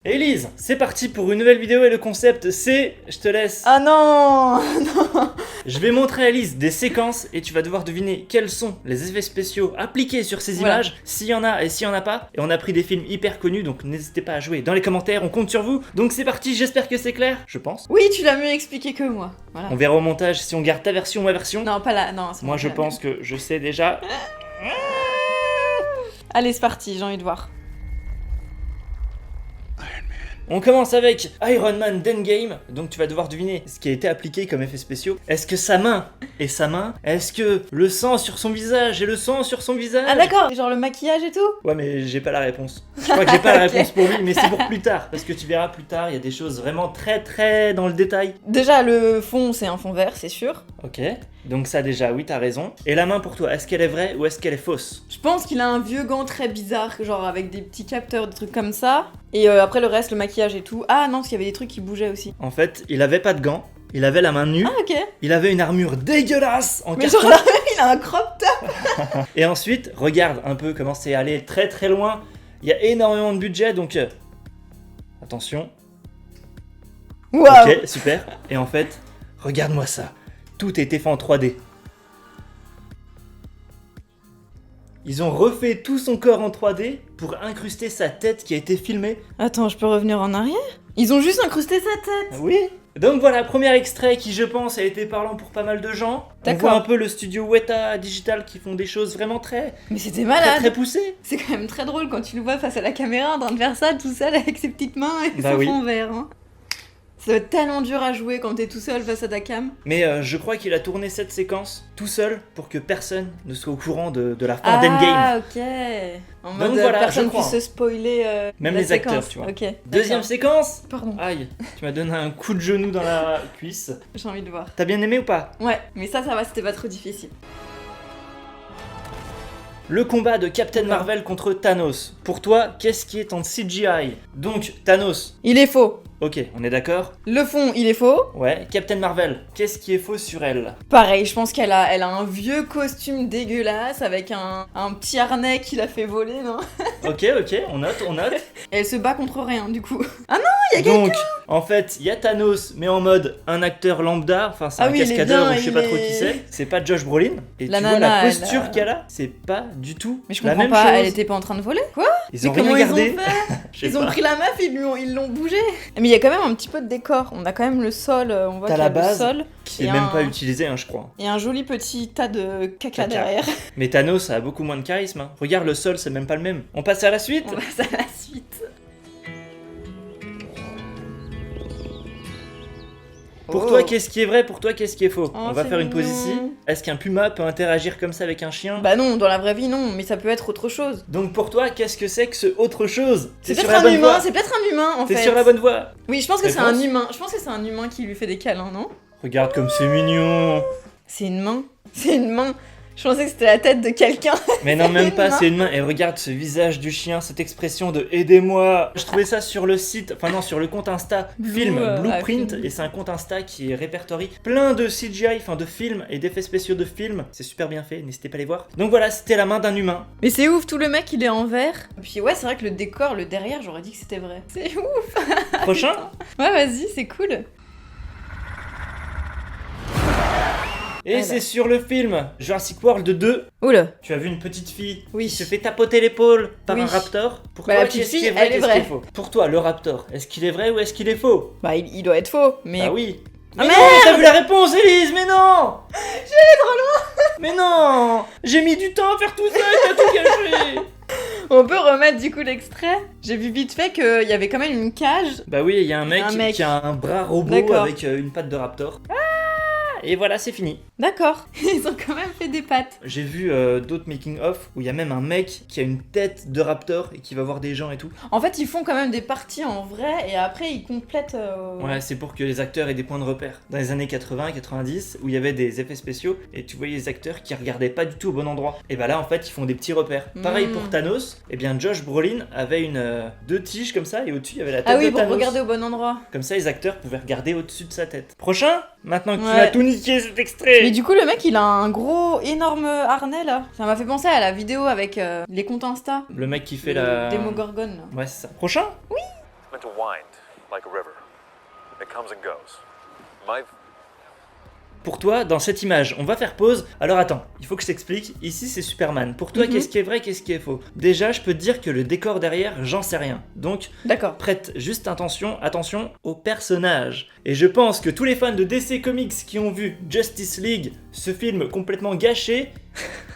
Élise, c'est parti pour une nouvelle vidéo et le concept c'est... Je te laisse. Ah non, non. Je vais montrer à Élise des séquences et tu vas devoir deviner quels sont les effets spéciaux appliqués sur ces Voilà. images, s'il y en a et s'il y en a pas. Et on a pris des films hyper connus, donc n'hésitez pas à jouer dans les commentaires, on compte sur vous. Donc c'est parti, j'espère que c'est clair, je pense. Oui, tu l'as mieux expliqué que moi. Voilà. On verra au montage si on garde ta version ou ma version. Non, pas là, non. c'est Moi bon, je la pense que je sais déjà. mienne. Allez, c'est parti, j'ai envie de voir. On commence avec Iron Man d'Endgame, donc tu vas devoir deviner ce qui a été appliqué comme effets spéciaux. Est-ce que sa main est sa main? Est-ce que le sang sur son visage est le sang sur son visage? Ah d'accord, genre le maquillage et tout. Ouais mais j'ai pas la réponse. Je crois que j'ai pas la Ok. réponse pour lui, mais c'est pour plus tard. Parce que tu verras plus tard, il y a des choses vraiment très dans le détail. Déjà, le fond, c'est un fond vert, c'est sûr. Ok, donc ça déjà, oui t'as raison. Et la main pour toi, est-ce qu'elle est vraie ou est-ce qu'elle est fausse? Je pense qu'il a un vieux gant très bizarre, genre avec des petits capteurs, des trucs comme ça. Et après le reste, le maquillage et tout. Ah non, parce qu'il y avait des trucs qui bougeaient aussi. En fait, il avait pas de gants, il avait la main nue, Ah ok. il avait une armure dégueulasse en Mais carton. genre là, il a un crop top. Et ensuite, regarde un peu comment c'est allé très loin. Il y a énormément de budget, donc attention. Waouh. Ok, super. Et en fait, regarde-moi ça. Tout a été fait en 3D. Ils ont refait tout son corps en 3D pour incruster sa tête qui a été filmée. Attends, je peux revenir en arrière? Ils ont juste incrusté sa tête. Oui. Donc voilà, premier extrait qui, je pense, a été parlant pour pas mal de gens. On D'accord. voit un peu le studio Weta Digital qui font des choses vraiment très Mais c'était malade. très poussées. C'est quand même très drôle quand tu le vois face à la caméra en train de faire ça tout seul avec ses petites mains et Bah son oui. fond vert. Hein. Ça va être tellement dur à jouer quand t'es tout seul face à ta cam. Mais je crois qu'il a tourné cette séquence tout seul pour que personne ne soit au courant de la fin d'Endgame. Ah ok. En Donc mode voilà, personne je crois. puisse se spoiler Même la les acteurs, séquence. tu vois. Ok. Deuxième d'accord. séquence. Pardon, Aïe, tu m'as donné un coup de genou dans la cuisse. j'ai envie de voir. T'as bien aimé ou pas? Ouais, mais ça va, c'était pas trop difficile. Le combat de Captain Marvel contre Thanos. Pour toi, qu'est-ce qui est en CGI? Donc, Thanos. Il est faux. Ok, on est d'accord? Le fond, il est faux. Ouais. Captain Marvel, qu'est-ce qui est faux sur elle? Pareil, je pense qu'elle a un vieux costume dégueulasse avec un petit harnais qui l'a fait voler, non? Ok, on note. Et elle se bat contre rien, du coup. Ah non, il y a quelqu'un. Donc, en fait, il y a Thanos, mais en mode un acteur lambda, enfin c'est Ah un oui, il est cascadeur bien, ou je sais il pas trop est- qui c'est. C'est pas Josh Brolin. Et La tu vois nana, la elle posture a- qu'elle a, c'est pas du tout Mais je la comprends même pas, chose. elle était pas en train de voler? Quoi? Ils Mais ont rien comment gardé. ils ont fait? Je sais Ils ont pas. pris la meuf, ils l'ont bougé. Mais il y a quand même un petit peu de décor. On a quand même le sol, on voit T'as qu'il y a la base. le sol. Qui est Et même un- pas utilisé, hein, je crois. Et un joli petit tas de caca Caca. derrière. Mais Thanos a beaucoup moins de charisme. Hein. Regarde le sol, c'est même pas le même. On passe à la suite. On passe à la suite. Pour Oh. toi, qu'est-ce qui est vrai? Pour toi, qu'est-ce qui est faux? Oh, On va c'est faire une pause ici. mignon. Est-ce qu'un puma peut interagir comme ça avec un chien? Bah non, dans la vraie vie non, mais ça peut être autre chose. Donc pour toi, qu'est-ce que c'est que ce autre chose? C'est sur peut-être la un bonne humain, voie. c'est peut-être un humain en T'es fait. sur la bonne voie. Oui, je pense que c'est un Réponse. humain. Je pense que c'est un humain qui lui fait des câlins, non? Regarde comme c'est mignon. C'est une main. C'est une main. Je pensais que c'était la tête de quelqu'un. Mais non, même pas, une main. c'est une main. Et regarde ce visage du chien, cette expression de aidez-moi. Je trouvais ça sur le site, enfin non, sur le compte Insta Blueprint. Film. Et c'est un compte Insta qui répertorie plein de CGI, enfin de films et d'effets spéciaux de films. C'est super bien fait, n'hésitez pas à les voir. Donc voilà, c'était la main d'un humain. Mais c'est ouf, tout le mec il est en vert. Et puis ouais, c'est vrai que le décor, le derrière, j'aurais dit que c'était vrai. C'est ouf. Prochain. Ouais, vas-y, c'est cool. Et Voilà. c'est sur le film Jurassic World 2. Oula. Tu as vu une petite fille Oui. qui se fait tapoter l'épaule par Oui. un raptor. Pour Bah, toi, la petite qu'est-ce qui fille, est vrai, elle est qu'est-ce qui est vraie. faux? Pour toi, le raptor, est-ce qu'il est vrai ou est-ce qu'il est faux? Bah il doit être faux, mais. Ah oui. Ah, Mais non, merde. t'as vu la réponse, Élise, mais non. J'allais trop loin. Mais non, j'ai mis du temps à faire tout ça, t'as tout gâché. On peut remettre du coup l'extrait. J'ai vu vite fait qu'il y avait quand même une cage. Bah oui, il y a un mec, Un mec. qui a un bras robot D'accord. avec une patte de raptor. Et voilà, c'est fini. D'accord. Ils ont quand même fait des pattes. J'ai vu d'autres making-of où il y a même un mec qui a une tête de raptor et qui va voir des gens et tout. En fait, ils font quand même des parties en vrai et après ils complètent. Ouais, c'est pour que les acteurs aient des points de repère. Dans les années 80-90, où il y avait des effets spéciaux et tu voyais les acteurs qui regardaient pas du tout au bon endroit. Et bah là, en fait, ils font des petits repères. Pareil Mm. pour Thanos, et bien Josh Brolin avait deux tiges comme ça et au-dessus il y avait la tête Ah oui, de pour Thanos. regarder au bon endroit. Comme ça, les acteurs pouvaient regarder au-dessus de sa tête. Prochain. Maintenant que tu Ouais. m'as tout niqué cet extrait. Mais du coup, le mec il a un gros, énorme harnais là. Ça m'a fait penser à la vidéo avec les comptes Insta. Le mec qui fait Le la... Demogorgon là. Ouais, c'est ça. Prochain. meant to wind like a river. It comes and goes. My Pour toi, dans cette image, on va faire pause. Alors attends, il faut que je t'explique. Ici, c'est Superman. Pour toi, qu'est-ce qui est vrai, qu'est-ce qui est faux? Déjà, je peux te dire que le décor derrière, j'en sais rien. Donc, D'accord. prête juste attention au personnage. Et je pense que tous les fans de DC Comics qui ont vu Justice League, ce film complètement gâché,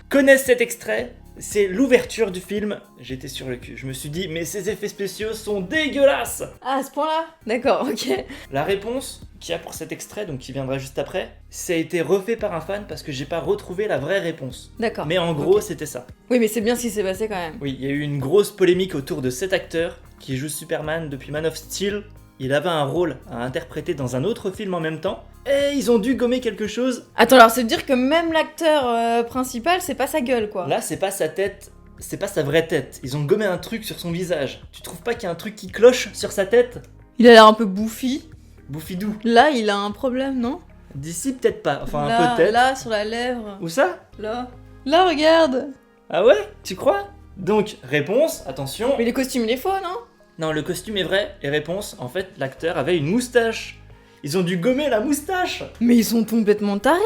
connaissent cet extrait. C'est l'ouverture du film. J'étais sur le cul. Je me suis dit, mais ces effets spéciaux sont dégueulasses. Ah, à ce point-là? D'accord, ok. La réponse qu'il y a pour cet extrait, donc qui viendra juste après, ça a été refait par un fan parce que j'ai pas retrouvé la vraie réponse. D'accord. Mais en gros, Ok. c'était ça. Oui, mais c'est bien ce qui s'est passé quand même. Oui, il y a eu une grosse polémique autour de cet acteur qui joue Superman depuis Man of Steel. Il avait un rôle à interpréter dans un autre film en même temps. Et ils ont dû gommer quelque chose. Attends, alors ça veut dire que même l'acteur principal, c'est pas sa gueule, quoi. Là, c'est pas sa tête, c'est pas sa vraie tête. Ils ont gommé un truc sur son visage. Tu trouves pas qu'il y a un truc qui cloche sur sa tête? Il a l'air un peu bouffi. Boufidou. Là, il a un problème, non? D'ici, peut-être pas. Enfin, Là, peut-être. là, sur la lèvre. Où ça? Là. Là, regarde. Ah ouais? Tu crois? Donc, réponse, attention. Mais les costumes, il est faux, non? Non, le costume est vrai. Et réponse, en fait, l'acteur avait une moustache. Ils ont dû gommer la moustache. Mais ils sont complètement tarés.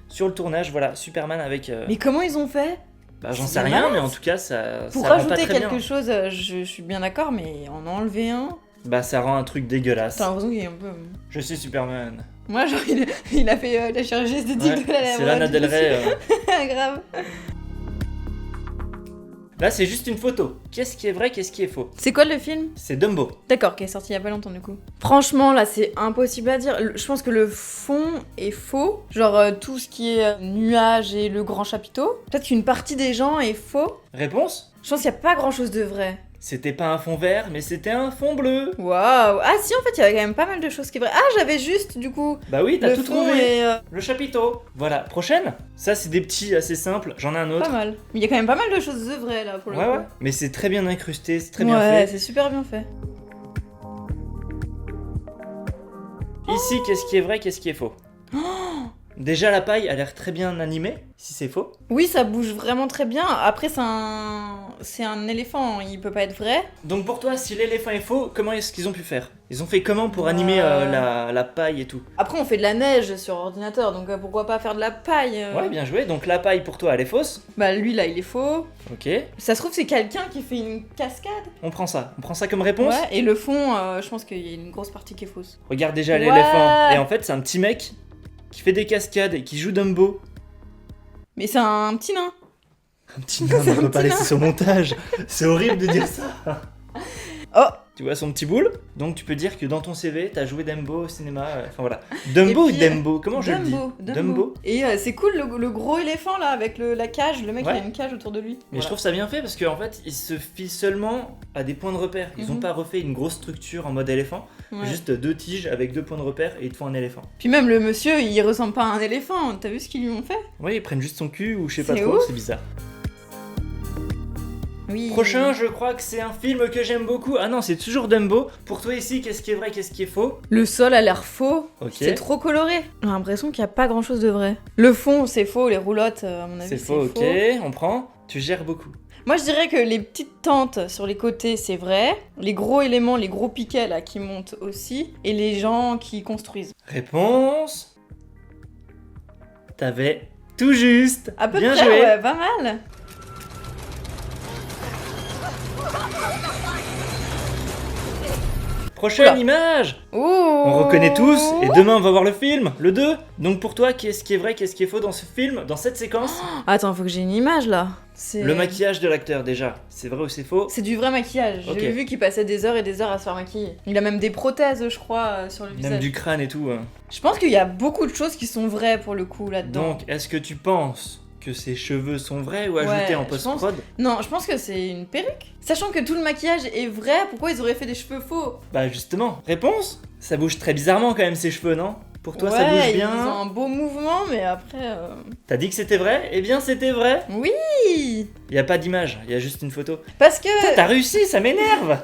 Sur le tournage, voilà, Superman avec... Mais comment ils ont fait? Bah, j'en c'est sais rien, malade. mais en tout cas, ça Pour rend pas rajouter très quelque bien. chose, je suis bien d'accord, mais en enlever un... Bah, ça rend un truc dégueulasse. T'as l'impression qu'il est un peu... Je suis Superman. Moi, genre, il a fait la chirurgie esthétique Ouais, de la lèvre. c'est Lana Del Rey. Grave. Là, c'est juste une photo. Qu'est-ce qui est vrai, qu'est-ce qui est faux? C'est quoi le film? C'est Dumbo. D'accord, qui est sorti il y a pas longtemps du coup. Franchement, là, c'est impossible à dire. Je pense que le fond est faux. Genre, tout ce qui est nuages et le grand chapiteau. Peut-être qu'une partie des gens est faux. Réponse? Je pense qu'il n'y a pas grand-chose de vrai. C'était pas un fond vert, mais c'était un fond bleu. Waouh. Ah si, en fait, il y avait quand même pas mal de choses qui est vrai. Ah, j'avais juste, du coup, Bah oui, t'as le tout fond trouvé. et... Le chapiteau. Voilà, prochaine. Ça, c'est des petits assez simples. J'en ai un autre. pas mal. Mais il y a quand même pas mal de choses de vraies, là, pour le Ouais, coup. ouais. Mais c'est très bien incrusté, c'est très bien Ouais, fait. c'est super bien fait. Ici, qu'est-ce qui est vrai, qu'est-ce qui est faux? Déjà, la paille a l'air très bien animée, si c'est faux. Oui, ça bouge vraiment très bien. Après, c'est un éléphant, il peut pas être vrai. Donc pour toi, si l'éléphant est faux, comment est-ce qu'ils ont pu faire? Ils ont fait comment pour animer la paille et tout? Après, on fait de la neige sur ordinateur, donc pourquoi pas faire de la paille Ouais, bien joué. Donc la paille pour toi, elle est fausse. Bah, lui, là, il est faux. Ok. Ça se trouve, c'est quelqu'un qui fait une cascade. On prend ça. On prend ça comme réponse. Ouais, et le fond, je pense qu'il y a une grosse partie qui est fausse. Regarde déjà Ouais. l'éléphant. Et en fait, c'est un petit mec qui fait des cascades et qui joue Dumbo. Mais c'est un petit nain. Un petit nain, on peut pas laisser son montage. C'est horrible de dire ça. Oh. Tu vois son petit boule? Donc tu peux dire que dans ton CV, t'as joué Dumbo au cinéma. Enfin voilà. Dumbo Et ou puis, Dumbo? Comment je le dis? Dumbo. Et c'est cool, le gros éléphant, là, avec la cage. Le mec, Ouais. il a une cage autour de lui. Mais je trouve ça bien fait parce qu'en fait, ils se fient seulement à des points de repère. Ils ont Mhm. pas refait une grosse structure en mode éléphant. Ouais. Juste 2 tiges avec 2 points de repère et ils te font un éléphant. Puis même, le monsieur, il ressemble pas à un éléphant. T'as vu ce qu'ils lui ont fait? Ouais, ils prennent juste son cul ou je sais pas C'est trop, ouf. c'est bizarre. Oui. Prochain, je crois que c'est un film que j'aime beaucoup. Ah non, c'est toujours Dumbo. Pour toi ici, qu'est-ce qui est vrai, qu'est-ce qui est faux? Le sol a l'air faux. Ok. C'est trop coloré. J'ai l'impression qu'il y a pas grand chose de vrai. Le fond, c'est faux. Les roulottes, à mon avis, C'est faux, ok. On prend. Tu gères beaucoup. Moi, je dirais que les petites tentes sur les côtés, c'est vrai. Les gros éléments, les gros piquets là qui montent aussi. Et les gens qui construisent. Réponse. T'avais tout juste. À peu Bien près, joué. ouais, pas mal. Prochaine Oula. image. Ouh. On reconnaît tous, et demain on va voir le film, le 2. Donc pour toi, qu'est-ce qui est vrai, qu'est-ce qui est faux dans ce film, dans cette séquence? Attends, faut que j'ai une image là. Le maquillage de l'acteur déjà, c'est vrai ou c'est faux? C'est du vrai maquillage. Ok. J'ai vu qu'il passait des heures et des heures à se faire maquiller. Il a même des prothèses, je crois, sur le Même visage. du crâne et tout. Hein. Je pense qu'il y a beaucoup de choses qui sont vraies pour le coup là-dedans. Donc est-ce que tu penses que ses cheveux sont vrais ou Ouais, ajoutés en je post-prod? Non, je pense que c'est une perruque. Sachant que tout le maquillage est vrai, pourquoi ils auraient fait des cheveux faux? Bah justement, réponse? Ça bouge très bizarrement quand même ces cheveux, non? Pour toi ouais, ça bouge ils bien? ont un beau mouvement, mais après... T'as dit que c'était vrai? Eh bien c'était vrai! Oui. Y a pas d'image, y a juste une photo. Parce que... T'as réussi, ça m'énerve!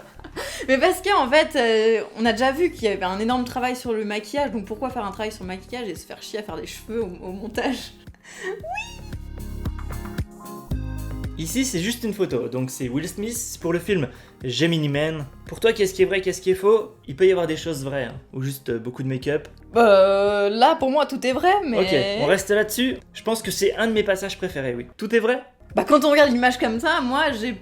Mais parce qu'en fait, on a déjà vu qu'il y avait un énorme travail sur le maquillage, donc pourquoi faire un travail sur le maquillage et se faire chier à faire des cheveux au montage? Ici, c'est juste une photo, donc c'est Will Smith pour le film Gemini Man. Pour toi, qu'est-ce qui est vrai, qu'est-ce qui est faux? Il peut y avoir des choses vraies, hein, ou juste beaucoup de make-up. Là, pour moi, tout est vrai, mais... Ok, on reste là-dessus. Je pense que c'est un de mes passages préférés, oui. Tout est vrai? Bah, quand on regarde l'image comme ça, moi, j'ai...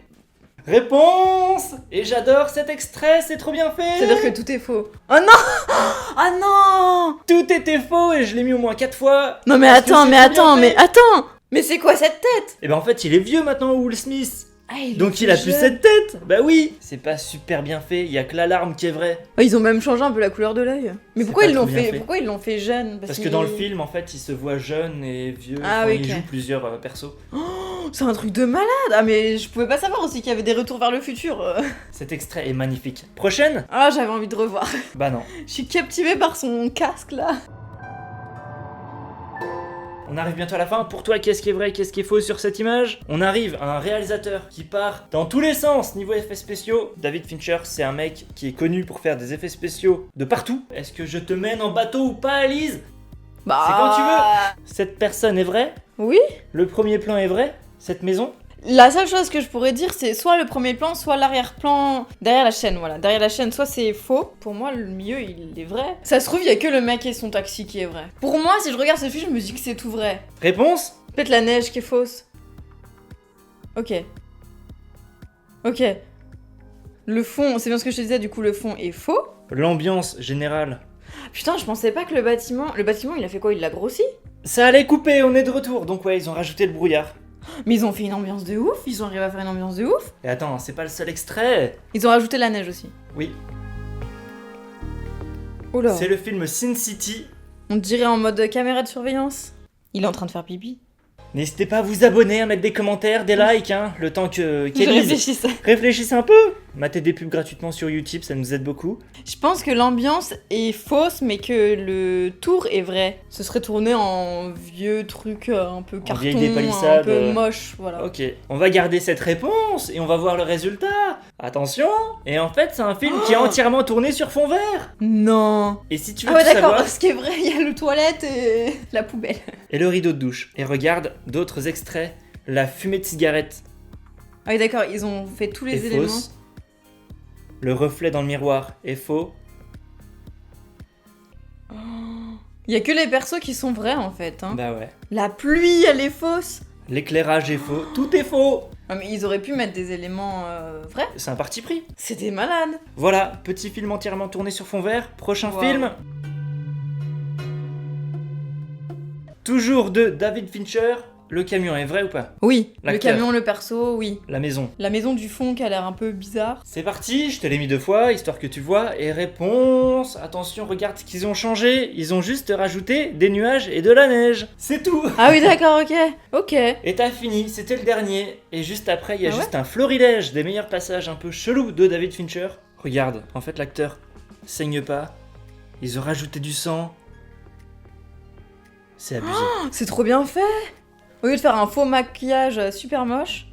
Réponse! Et j'adore cet extrait, c'est trop bien fait! C'est-à-dire que tout est faux. Oh non! Ah non! Tout était faux et je l'ai mis au moins 4 fois! Non, mais Parce que attends, c'est mais trop bien attends, fait. mais attends! Mais c'est quoi cette tête? Et ben en fait, il est vieux maintenant, Will Smith! Ah, Donc il a plus cette tête! Bah oui! C'est pas super bien fait, il y a que l'alarme qui est vraie. Oh, ils ont même changé un peu la couleur de l'œil. Mais C'est pourquoi pas ils l'ont trop bien fait, fait. pourquoi ils l'ont fait jeune? Parce que dans le film, en fait, il se voit jeune et vieux. Ah Enfin, oui, il ok. joue plusieurs persos. C'est un truc de malade! Ah, mais je pouvais pas savoir aussi qu'il y avait des retours vers le futur. Cet extrait est magnifique. Prochaine? Ah, j'avais envie de revoir. Bah non. Je suis captivée par son casque là. On arrive bientôt à la fin. Pour toi, qu'est-ce qui est vrai, qu'est-ce qui est faux sur cette image? On arrive à un réalisateur qui part dans tous les sens niveau effets spéciaux. David Fincher, c'est un mec qui est connu pour faire des effets spéciaux de partout. Est-ce que je te mène en bateau ou pas, Alice? Bah. C'est quand tu veux. Cette personne est vraie? Oui. Le premier plan est vrai? Cette maison? La seule chose que je pourrais dire, c'est soit le premier plan, soit l'arrière-plan derrière la chaîne, voilà. Derrière la chaîne, soit c'est faux. Pour moi, le milieu, il est vrai. Ça se trouve, il y a que le mec et son taxi qui est vrai. Pour moi, si je regarde ce film, je me dis que c'est tout vrai. Réponse? Peut-être la neige qui est fausse. Ok. Ok. Le fond, c'est bien ce que je te disais, du coup, le fond est faux. L'ambiance générale. Putain, je pensais pas que le bâtiment, il a fait quoi? Il l'a grossi? Ça allait couper, on est de retour. Donc ouais, ils ont rajouté le brouillard. Mais ils ont fait une ambiance de ouf, ils ont arrivé à faire une ambiance de ouf. Et attends, c'est pas le seul extrait. Ils ont rajouté la neige aussi. Oui, Oh là. c'est le film Sin City. On dirait en mode caméra de surveillance. Il est en train de faire pipi. N'hésitez pas à vous abonner, à mettre des commentaires, des likes, hein, le temps que Je qu'Élise réfléchissais. réfléchisse un peu. Matez des pubs gratuitement sur YouTube, ça nous aide beaucoup. Je pense que l'ambiance est fausse, mais que le tour est vrai. Ce serait tourné en vieux truc un peu carton, vieille dépalissade, un peu moche, voilà. Ok, on va garder cette réponse et on va voir le résultat. Attention. Et en fait, c'est un film qui est entièrement tourné sur fond vert. Non. Et si tu veux Ah ouais, tout d'accord. savoir, Ce qui est vrai, il y a le toilette et la poubelle. et le rideau de douche. Et regarde d'autres extraits. La fumée de cigarette Ah oui, d'accord. Ils ont fait tous les est éléments. fausse. Le reflet dans le miroir est faux. Il y a que les persos qui sont vrais en fait. Hein. Bah ouais. La pluie, elle est fausse. L'éclairage est faux. Tout est faux. Ah, mais ils auraient pu mettre des éléments vrais. C'est un parti pris. C'était malade. Voilà, petit film entièrement tourné sur fond vert. Prochain Wow. film. Toujours de David Fincher. Le camion est vrai ou pas? Oui. Le L'acteur. camion, le perso, oui. La maison. La maison du fond qui a l'air un peu bizarre. C'est parti, je te l'ai mis 2 fois, histoire que tu vois. Et réponse, attention, regarde ce qu'ils ont changé. Ils ont juste rajouté des nuages et de la neige. C'est tout. Ah oui, d'accord, ok. Ok. Et t'as fini, c'était le dernier. Et juste après, il y a Ah ouais juste un florilège des meilleurs passages un peu chelous de David Fincher. Regarde, en fait l'acteur saigne pas. Ils ont rajouté du sang. C'est abusé. C'est trop bien fait. Au lieu de faire un faux maquillage super moche.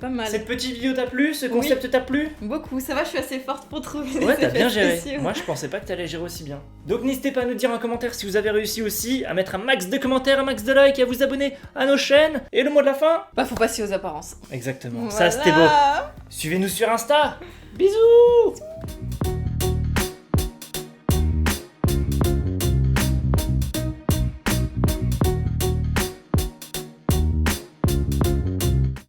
Pas mal. Cette petite vidéo t'a plu? Ce concept t'a plu? Beaucoup. Ça va, je suis assez forte pour trouver Ouais, des t'as bien effets géré. spéciaux. Moi, je pensais pas que t'allais gérer aussi bien. Donc, n'hésitez pas à nous dire en commentaire si vous avez réussi aussi, à mettre un max de commentaires, un max de likes, et à vous abonner à nos chaînes. Et le mot de la fin? Bah, faut passer aux apparences. Exactement. Voilà. Ça, c'était beau. Suivez-nous sur Insta. Bisous.